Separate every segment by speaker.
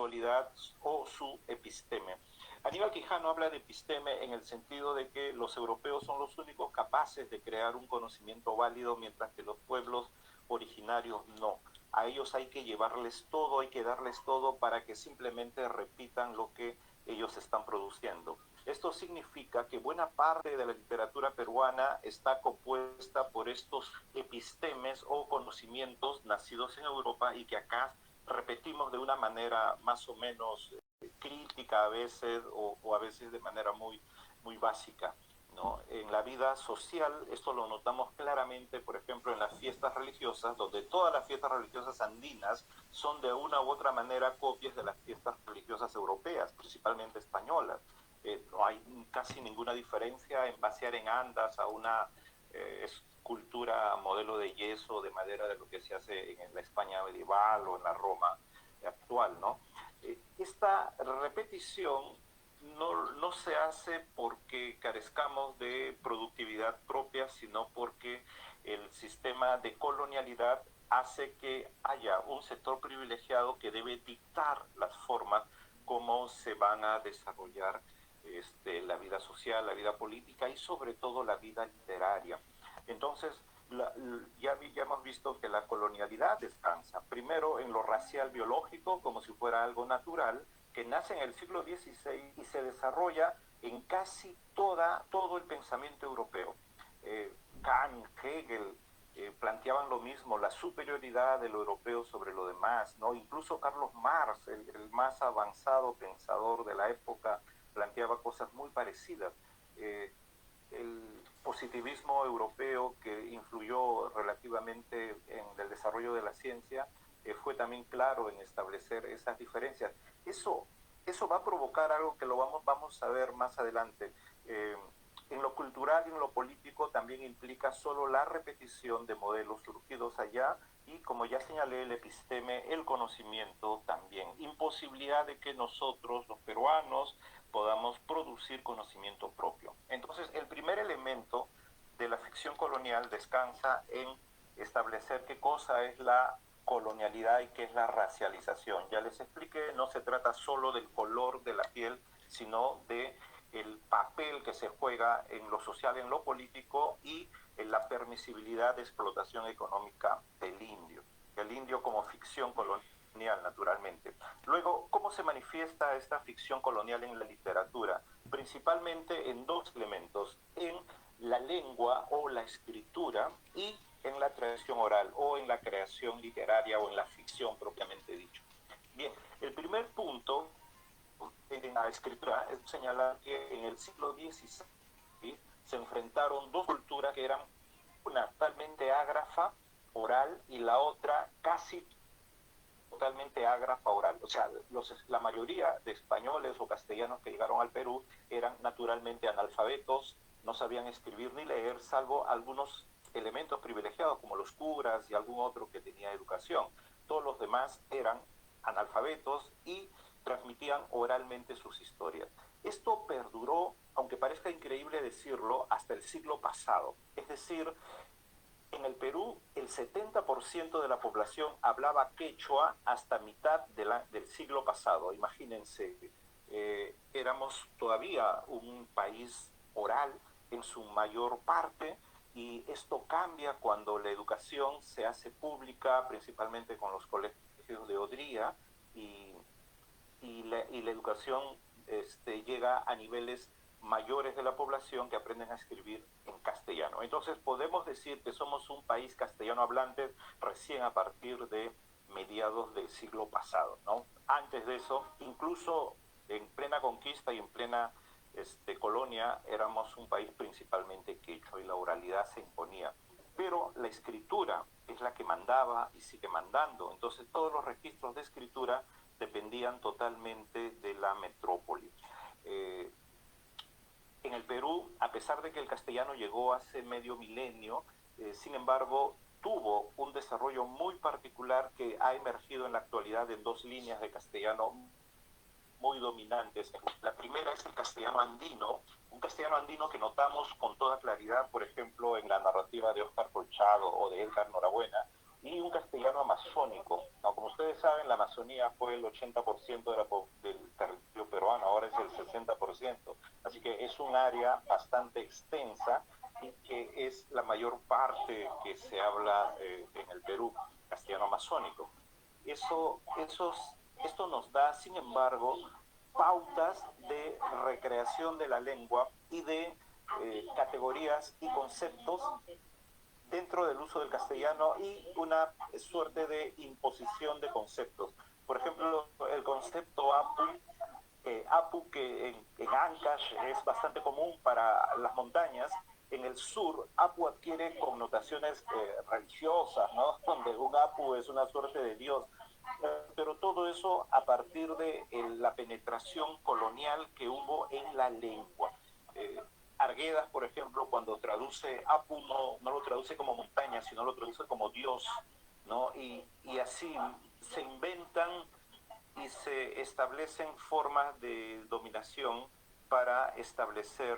Speaker 1: colonialidad o su episteme. Aníbal Quijano habla de episteme en el sentido de que los europeos son los únicos capaces de crear un conocimiento válido, mientras que los pueblos originarios no. A ellos hay que llevarles todo, hay que darles todo para que simplemente repitan lo que ellos están produciendo. Esto significa que buena parte de la literatura peruana está compuesta por estos epistemes o conocimientos nacidos en Europa y que acá repetimos de una manera más o menos crítica a veces o a veces de manera muy básica, ¿no? En la vida social esto lo notamos claramente, por ejemplo, en las fiestas religiosas, donde todas las fiestas religiosas andinas son de una u otra manera copias de las fiestas religiosas europeas, principalmente españolas. No hay casi ninguna diferencia en pasear en andas a una escultura modelo de yeso, de madera, de lo que se hace en la España medieval o en la Roma actual, ¿no? Esta repetición no se hace porque carezcamos de productividad propia, sino porque el sistema de colonialidad hace que haya un sector privilegiado que debe dictar las formas como se van a desarrollar la vida social, la vida política y sobre todo la vida literaria. Entonces, ya hemos visto que la colonialidad descansa primero en lo racial biológico, como si fuera algo natural, que nace en el siglo XVI y se desarrolla en casi todo el pensamiento europeo. Kant, Hegel, planteaban lo mismo, la superioridad de lo europeo sobre lo demás, ¿no? Incluso Carlos Marx, el más avanzado pensador de la época, planteaba cosas muy parecidas. El positivismo europeo, que influyó relativamente en el desarrollo de la ciencia, fue también claro en establecer esas diferencias. Eso va a provocar algo que lo vamos a ver más adelante. En lo cultural y en lo político también implica solo la repetición de modelos surgidos allá y, como ya señalé, el episteme, el conocimiento también. Imposibilidad de que nosotros, los peruanos, podamos producir conocimiento propio. Entonces, el primer elemento de la ficción colonial descansa en establecer qué cosa es la colonialidad y qué es la racialización. Ya les expliqué, no se trata solo del color de la piel, sino de el papel que se juega en lo social, en lo político y en la permisibilidad de explotación económica del indio. El indio como ficción colonial, naturalmente. Luego, ¿cómo se manifiesta esta ficción colonial en la literatura? Principalmente en dos elementos, en la lengua o la escritura y en la tradición oral o en la creación literaria o en la ficción propiamente dicho. Bien, el primer punto en la escritura es señalar que en el siglo XVI se enfrentaron dos culturas que eran una totalmente ágrafa, oral, y la otra casi totalmente ágrafa oral. O sea, la mayoría de españoles o castellanos que llegaron al Perú eran naturalmente analfabetos, no sabían escribir ni leer, salvo algunos elementos privilegiados como los curas y algún otro que tenía educación. Todos los demás eran analfabetos y transmitían oralmente sus historias. Esto perduró, aunque parezca increíble decirlo, hasta el siglo pasado. Es decir, en el Perú, el 70% de la población hablaba quechua hasta mitad del siglo pasado. Imagínense, éramos todavía un país oral en su mayor parte, y esto cambia cuando la educación se hace pública, principalmente con los colegios de Odría, y la educación llega a niveles mayores de la población que aprenden a escribir en castellano. Entonces podemos decir que somos un país castellano hablante recién a partir de mediados del siglo pasado, ¿no? Antes de eso, incluso en plena conquista y en plena colonia, éramos un país principalmente quechua y la oralidad se imponía. Pero la escritura es la que mandaba y sigue mandando. Entonces todos los registros de escritura dependían totalmente de la metrópoli. En el Perú, a pesar de que el castellano llegó hace medio milenio, sin embargo, tuvo un desarrollo muy particular que ha emergido en la actualidad en dos líneas de castellano muy dominantes. La primera es el castellano andino, un castellano andino que notamos con toda claridad, por ejemplo, en la narrativa de Óscar Colchado o de Edgar Norabuena, y un castellano amazónico. No, como ustedes saben, la Amazonía fue el 80% del territorio peruano, ahora es el 60%, así que es un área bastante extensa y que es la mayor parte que se habla en el Perú, castellano amazónico. Esto nos da, sin embargo, pautas de recreación de la lengua y de categorías y conceptos dentro del uso del castellano y una suerte de imposición de conceptos. Por ejemplo, el concepto apu que en Ancash es bastante común para las montañas, en el sur apu adquiere connotaciones religiosas, ¿no? Donde un apu es una suerte de dios. Pero todo eso a partir de la penetración colonial que hubo en la lengua. Eh, Arguedas, por ejemplo, cuando traduce Apu, no lo traduce como montaña, sino lo traduce como Dios, ¿no? Y así se inventan y se establecen formas de dominación para establecer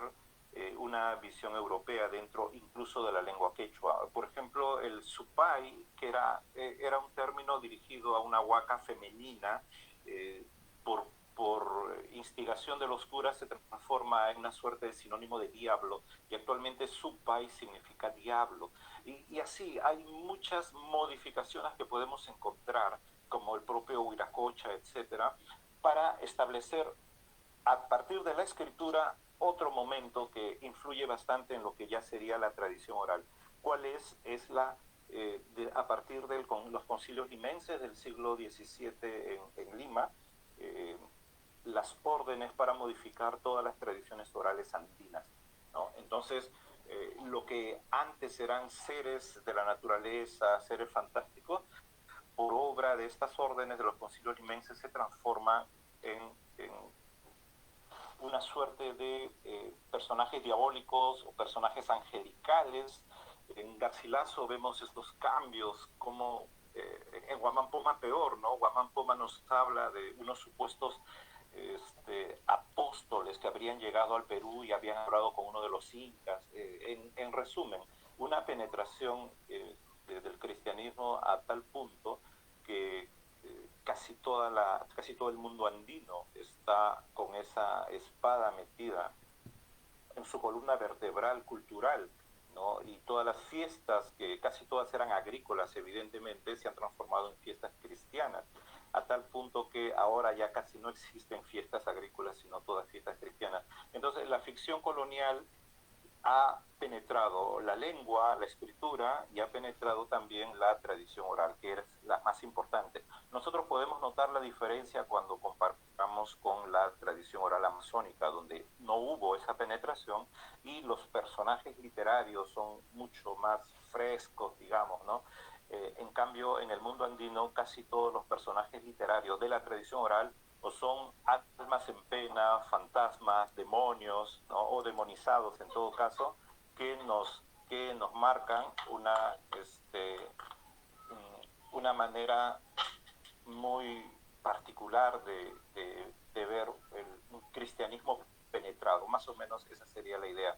Speaker 1: una visión europea dentro incluso de la lengua quechua. Por ejemplo, el supay, que era un término dirigido a una huaca femenina, eh, por, por instigación de los curas se transforma en una suerte de sinónimo de diablo, y actualmente supay significa diablo. Y así hay muchas modificaciones que podemos encontrar, como el propio Huiracocha, etcétera, para establecer a partir de la escritura otro momento que influye bastante en lo que ya sería la tradición oral. ¿Cuál es? Es a partir de los concilios limenses del siglo XVII en Lima, eh, las órdenes para modificar todas las tradiciones orales andinas, ¿no? Entonces, lo que antes eran seres de la naturaleza, seres fantásticos, por obra de estas órdenes de los concilios limenses se transforma en una suerte de personajes diabólicos o personajes angelicales. En Garcilaso vemos estos cambios, como en Guamán Poma peor, ¿no? Guamán Poma nos habla de unos supuestos apóstoles que habrían llegado al Perú y habían hablado con uno de los incas. En resumen, una penetración del cristianismo a tal punto que casi todo el mundo andino está con esa espada metida en su columna vertebral cultural, ¿no? Y todas las fiestas, que casi todas eran agrícolas, evidentemente, se han transformado en fiestas cristianas, a tal punto que ahora ya casi no existen fiestas agrícolas, sino todas fiestas cristianas. Entonces, la ficción colonial ha penetrado la lengua, la escritura, y ha penetrado también la tradición oral, que es la más importante. Nosotros podemos notar la diferencia cuando comparamos con la tradición oral amazónica, donde no hubo esa penetración y los personajes literarios son mucho más frescos, digamos, ¿no? En cambio, en el mundo andino, casi todos los personajes literarios de la tradición oral o son almas en pena, fantasmas, demonios, ¿no? O demonizados en todo caso, que nos marcan una manera muy particular de ver un cristianismo penetrado. Más o menos esa sería la idea.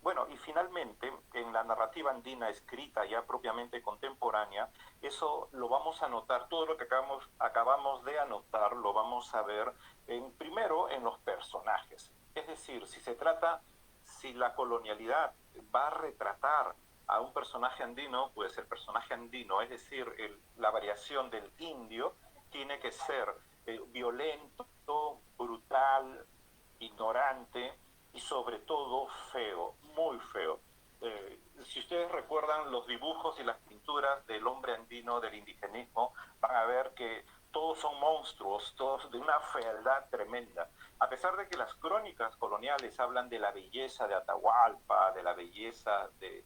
Speaker 1: Bueno, y finalmente, en la narrativa andina escrita ya propiamente contemporánea, eso lo vamos a notar, todo lo que acabamos de anotar, lo vamos a ver primero en los personajes. Es decir, si la colonialidad va a retratar a un personaje andino, pues el personaje andino, es decir, la variación del indio, tiene que ser violento, brutal, ignorante y sobre todo feo, muy feo. Si ustedes recuerdan los dibujos y las pinturas del hombre andino, del indigenismo, van a ver que todos son monstruos, todos de una fealdad tremenda. A pesar de que las crónicas coloniales hablan de la belleza de Atahualpa, de la belleza de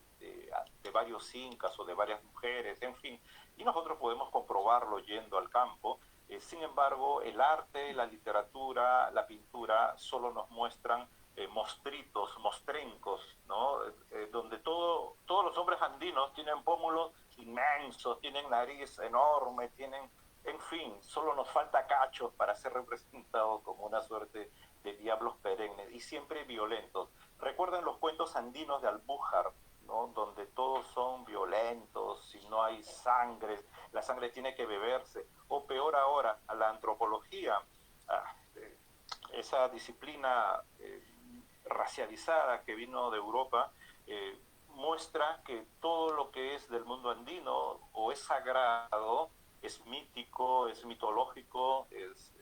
Speaker 1: varios incas o de varias mujeres, en fin, y nosotros podemos comprobarlo yendo al campo. Sin embargo, el arte, la literatura, la pintura solo nos muestran mostritos, mostrencos, ¿no? Donde todos los hombres andinos tienen pómulos inmensos, tienen nariz enorme, en fin, solo nos falta cachos para ser representados como una suerte de diablos perennes y siempre violentos. Recuerden los cuentos andinos de Albújar, ¿no? Donde todos son violentos, y no hay sangre, la sangre tiene que beberse, o peor ahora, a la antropología, ah, esa disciplina racializada que vino de Europa, muestra que todo lo que es del mundo andino o es sagrado, es mítico, es mitológico,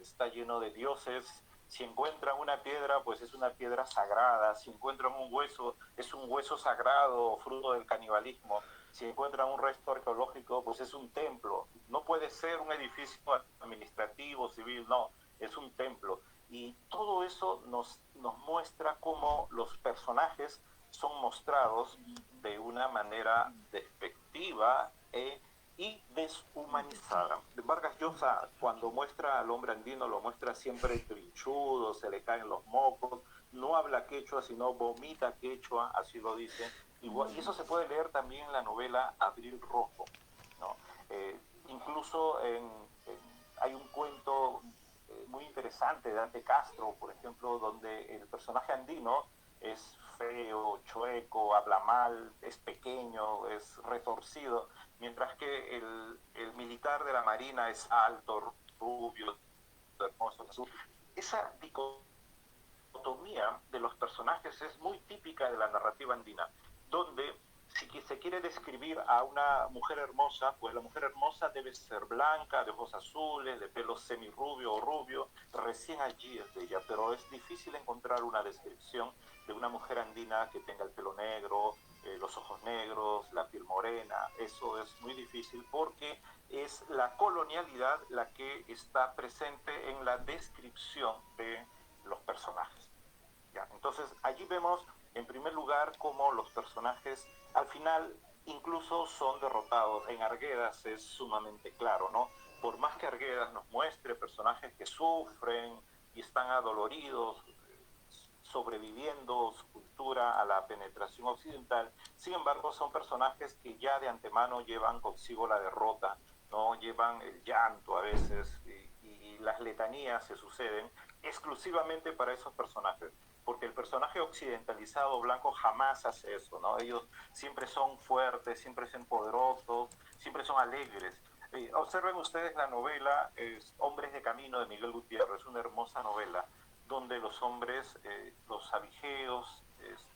Speaker 1: está lleno de dioses. Si encuentran una piedra, pues es una piedra sagrada. Si encuentran un hueso, es un hueso sagrado, fruto del canibalismo. Si encuentran un resto arqueológico, pues es un templo. No puede ser un edificio administrativo, civil, no, es un templo. Y todo eso nos muestra cómo los personajes son mostrados de una manera despectiva y deshumanizada. Vargas Llosa, cuando muestra al hombre andino, lo muestra siempre trinchudo, se le caen los mocos, no habla quechua, sino vomita quechua, así lo dice. Y eso se puede leer también en la novela Abril Rojo, ¿no? Incluso hay un cuento muy interesante de Dante Castro, por ejemplo, donde el personaje andino es feo, chueco, habla mal, es pequeño, es retorcido, mientras que el militar de la Marina es alto, rubio, hermoso, azul. Esa dicotomía de los personajes es muy típica de la narrativa andina, donde si se quiere describir a una mujer hermosa, pues la mujer hermosa debe ser blanca, de ojos azules, de pelo semirrubio o rubio, recién allí es bella, pero es difícil encontrar una descripción de una mujer andina que tenga el pelo negro, los ojos negros, la piel morena. Eso es muy difícil porque es la colonialidad la que está presente en la descripción de los personajes. ¿Ya? Entonces allí vemos en primer lugar cómo los personajes al final incluso son derrotados. En Arguedas es sumamente claro, ¿no? Por más que Arguedas nos muestre personajes que sufren y están adoloridos, sobreviviendo su cultura a la penetración occidental, sin embargo son personajes que ya de antemano llevan consigo la derrota, ¿no? Llevan el llanto a veces y las letanías se suceden exclusivamente para esos personajes, porque el personaje occidentalizado blanco jamás hace eso, ¿no? Ellos siempre son fuertes, siempre son poderosos, siempre son alegres. Observen ustedes la novela Hombres de Camino de Miguel Gutiérrez, una hermosa novela donde los hombres, los abigeos,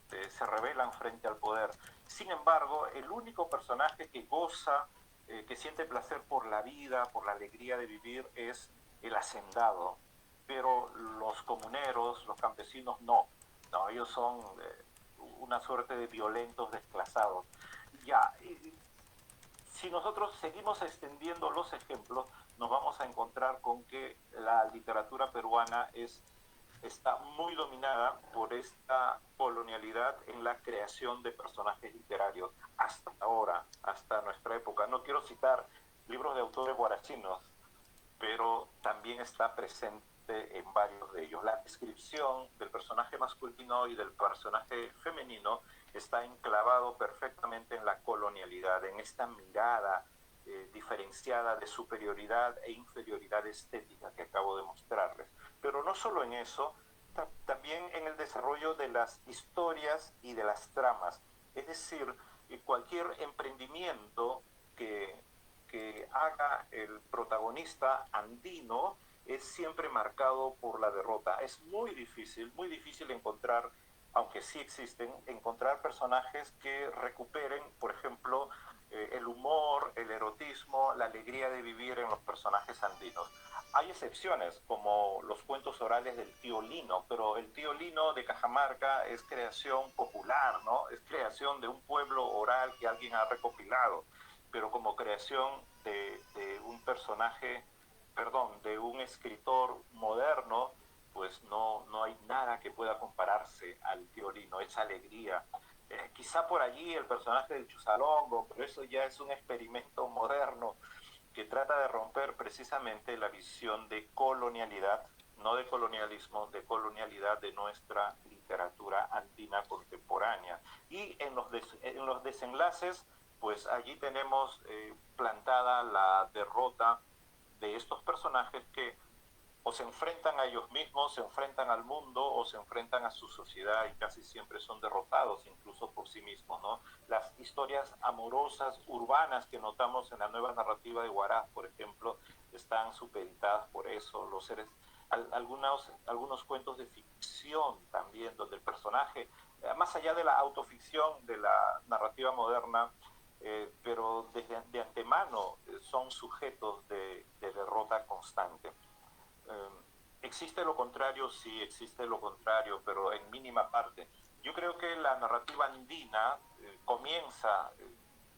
Speaker 1: se rebelan frente al poder. Sin embargo, el único personaje que goza, que siente placer por la vida, por la alegría de vivir, es el hacendado. Pero los comuneros, los campesinos, no. No, ellos son una suerte de violentos desclasados. Ya, si nosotros seguimos extendiendo los ejemplos, nos vamos a encontrar con que la literatura peruana está muy dominada por esta colonialidad en la creación de personajes literarios hasta ahora, hasta nuestra época. No quiero citar libros de autores guarachinos, pero también está presente en varios de ellos. La descripción del personaje masculino y del personaje femenino está enclavado perfectamente en la colonialidad, en esta mirada diferenciada de superioridad e inferioridad estética que acabo de mostrarles. Pero no solo en eso, también en el desarrollo de las historias y de las tramas. Es decir, cualquier emprendimiento que haga el protagonista andino es siempre marcado por la derrota. Es muy difícil encontrar, aunque sí existen, encontrar personajes que recuperen, por ejemplo, el humor, el erotismo, la alegría de vivir en los personajes andinos. Hay excepciones, como los cuentos orales del tío Lino, pero el tío Lino de Cajamarca es creación popular, ¿no? Es creación de un pueblo oral que alguien ha recopilado, pero como creación de un personaje, perdón, de un escritor moderno, pues no hay nada que pueda compararse al tío Lino, esa alegría. Quizá por allí el personaje del Chusalongo, pero eso ya es un experimento moderno que trata de romper precisamente la visión de colonialidad, no de colonialismo, de colonialidad de nuestra literatura andina contemporánea. Y en los desenlaces, pues allí tenemos plantada la derrota de estos personajes que o se enfrentan a ellos mismos, se enfrentan al mundo o se enfrentan a su sociedad y casi siempre son derrotados incluso por sí mismos, ¿no? Las historias amorosas urbanas que notamos en la nueva narrativa de Huaraz, por ejemplo, están supeditadas por eso. Los seres, algunos cuentos de ficción también, donde el personaje, más allá de la autoficción de la narrativa moderna, pero desde de antemano son sujetos de derrota constante. ¿Existe lo contrario? Sí, existe lo contrario, pero en mínima parte. Yo creo que la narrativa andina comienza,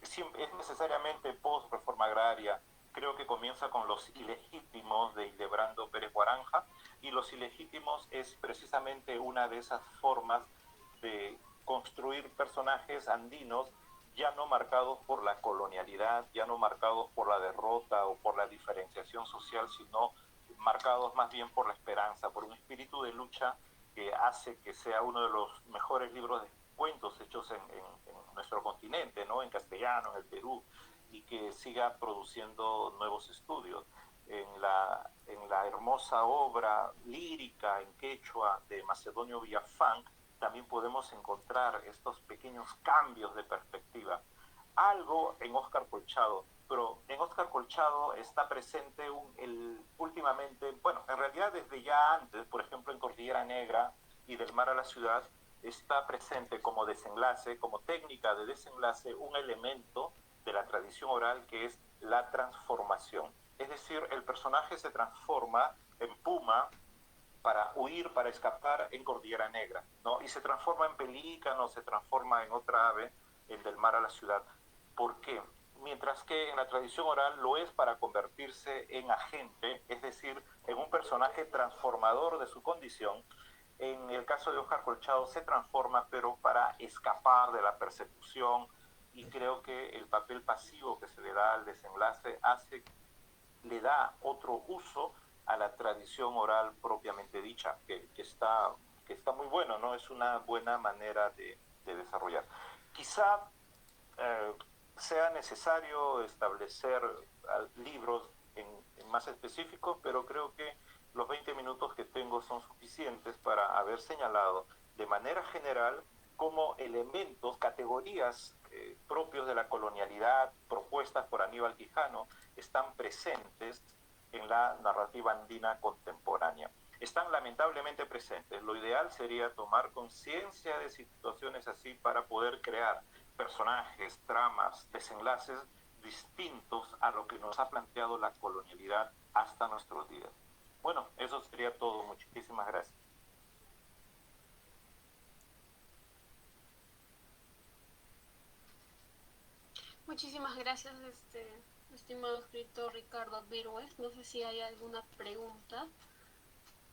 Speaker 1: es necesariamente post-reforma agraria, creo que comienza con Los Ilegítimos de Hildebrando Pérez Guaranja, y Los Ilegítimos es precisamente una de esas formas de construir personajes andinos ya no marcados por la colonialidad, ya no marcados por la derrota o por la diferenciación social, sino marcados más bien por la esperanza, por un espíritu de lucha que hace que sea uno de los mejores libros de cuentos hechos en nuestro continente, ¿no? En castellano, en el Perú, y que siga produciendo nuevos estudios. En la hermosa obra lírica en quechua de Macedonio Villafán, también podemos encontrar estos pequeños cambios de perspectiva. Algo en Óscar Colchado, pero en Óscar Colchado está presente últimamente, bueno, en realidad desde ya antes, por ejemplo en Cordillera Negra y Del Mar a la Ciudad, está presente como desenlace, como técnica de desenlace, un elemento de la tradición oral que es la transformación. Es decir, el personaje se transforma en puma para huir, para escapar en Cordillera Negra, ¿no? Y se transforma en pelícano, se transforma en otra ave, en Del Mar a la Ciudad. ¿Por qué? Mientras que en la tradición oral lo es para convertirse en agente, es decir, en un personaje transformador de su condición. En el caso de Óscar Colchado se transforma, pero para escapar de la persecución, y creo que el papel pasivo que se le da al desenlace le da otro uso a la tradición oral propiamente dicha, que está muy bueno, ¿no? Es una buena manera de desarrollar. Quizá eh, sea necesario establecer libros en más específicos, pero creo que los 20 minutos que tengo son suficientes para haber señalado de manera general cómo elementos, categorías propios de la colonialidad propuestas por Aníbal Quijano están presentes en la narrativa andina contemporánea. Están lamentablemente presentes. Lo ideal sería tomar conciencia de situaciones así para poder crear personajes, tramas, desenlaces distintos a lo que nos ha planteado la colonialidad hasta nuestros días. Bueno, eso sería todo. Muchísimas gracias.
Speaker 2: Muchísimas gracias, estimado escritor Ricardo Virués. No sé si hay alguna pregunta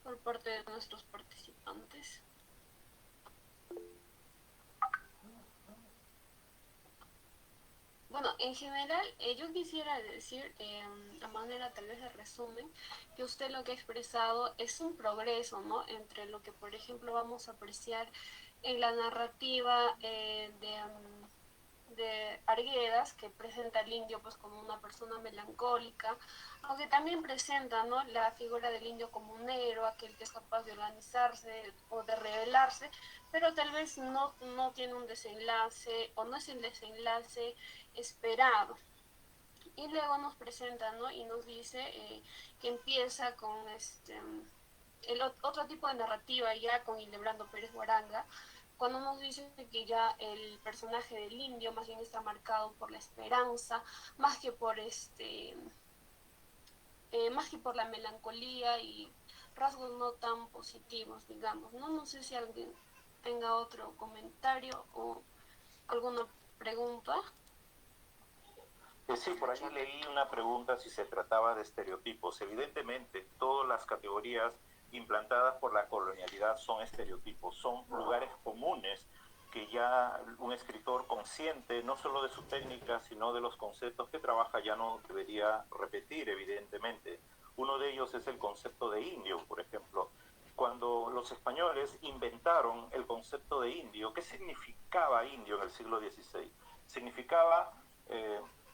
Speaker 2: por parte de nuestros participantes. Bueno, en general, yo quisiera decir, a manera tal vez de resumen, que usted lo que ha expresado es un progreso, ¿no? Entre lo que, por ejemplo, vamos a apreciar en la narrativa de Arguedas, que presenta al indio pues como una persona melancólica, aunque también presenta, ¿no?, la figura del indio como un héroe, aquel que es capaz de organizarse o de rebelarse, pero tal vez no tiene un desenlace o no es el desenlace esperado. Y luego nos presenta, ¿no?, y nos dice que empieza con otro tipo de narrativa ya con Hildebrando Pérez Guaranga, cuando nos dice que ya el personaje del indio más bien está marcado por la esperanza, más que por más que por la melancolía y rasgos no tan positivos, digamos, ¿no? No sé si alguien tenga otro comentario o alguna pregunta.
Speaker 1: Sí, por ahí leí una pregunta si se trataba de estereotipos. Evidentemente, todas las categorías implantadas por la colonialidad son estereotipos, son lugares comunes que ya un escritor consciente, no solo de su técnica, sino de los conceptos que trabaja, ya no debería repetir, evidentemente. Uno de ellos es el concepto de indio, por ejemplo. Cuando los españoles inventaron el concepto de indio, ¿qué significaba indio en el siglo XVI? Significaba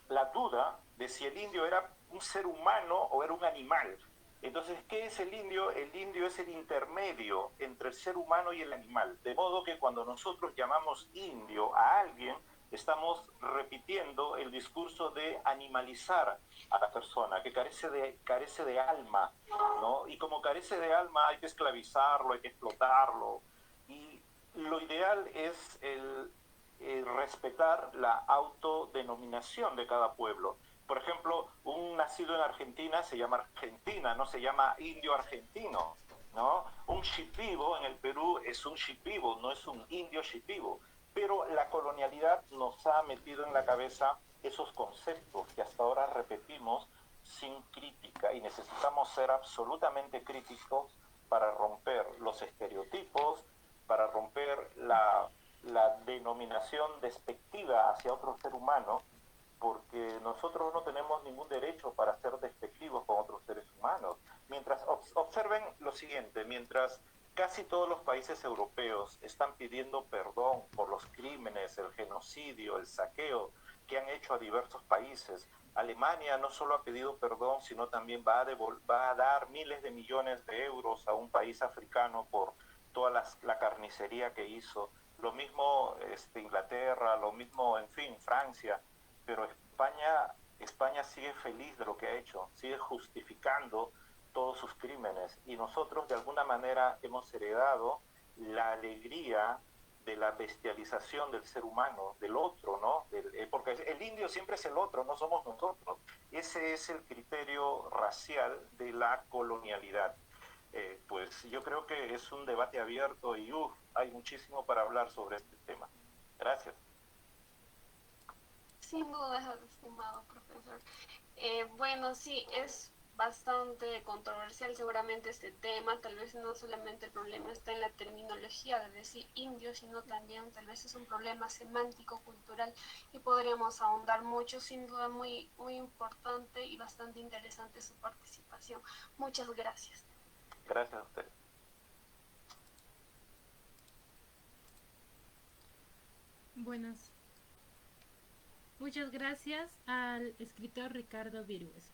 Speaker 1: la duda de si el indio era un ser humano o era un animal. Entonces, ¿qué es el indio? El indio es el intermedio entre el ser humano y el animal. De modo que cuando nosotros llamamos indio a alguien, estamos repitiendo el discurso de animalizar a la persona, que carece de alma, ¿no? Y como carece de alma hay que esclavizarlo, hay que explotarlo. Y lo ideal es el respetar la autodenominación de cada pueblo. Por ejemplo, un nacido en Argentina se llama Argentina, no se llama indio argentino, ¿no? Un shipibo en el Perú es un shipibo, no es un indio shipibo. Pero la colonialidad nos ha metido en la cabeza esos conceptos que hasta ahora repetimos sin crítica y necesitamos ser absolutamente críticos para romper los estereotipos, para romper la denominación despectiva hacia otro ser humano, porque nosotros no tenemos ningún derecho para ser despectivos con otros seres humanos. Mientras observen lo siguiente, mientras casi todos los países europeos están pidiendo perdón por los crímenes, el genocidio, el saqueo que han hecho a diversos países, Alemania no solo ha pedido perdón, sino también va a dar miles de millones de euros a un país africano por toda la carnicería que hizo. Lo mismo Inglaterra, lo mismo, en fin, Francia, pero España sigue feliz de lo que ha hecho, sigue justificando todos sus crímenes y nosotros de alguna manera hemos heredado la alegría de la bestialización del ser humano, del otro, ¿no? Porque el indio siempre es el otro, no somos nosotros. Ese es el criterio racial de la colonialidad. Pues yo creo que es un debate abierto y hay muchísimo para hablar sobre este tema. Gracias.
Speaker 2: Sin duda, estimado profesor. Bueno, sí, es bastante controversial seguramente este tema. Tal vez no solamente el problema está en la terminología de decir indio, sino también tal vez es un problema semántico, cultural, y podríamos ahondar mucho. Sin duda, muy, muy importante y bastante interesante su participación. Muchas gracias.
Speaker 1: Gracias a usted.
Speaker 3: Buenas. Muchas gracias al escritor Ricardo Virués.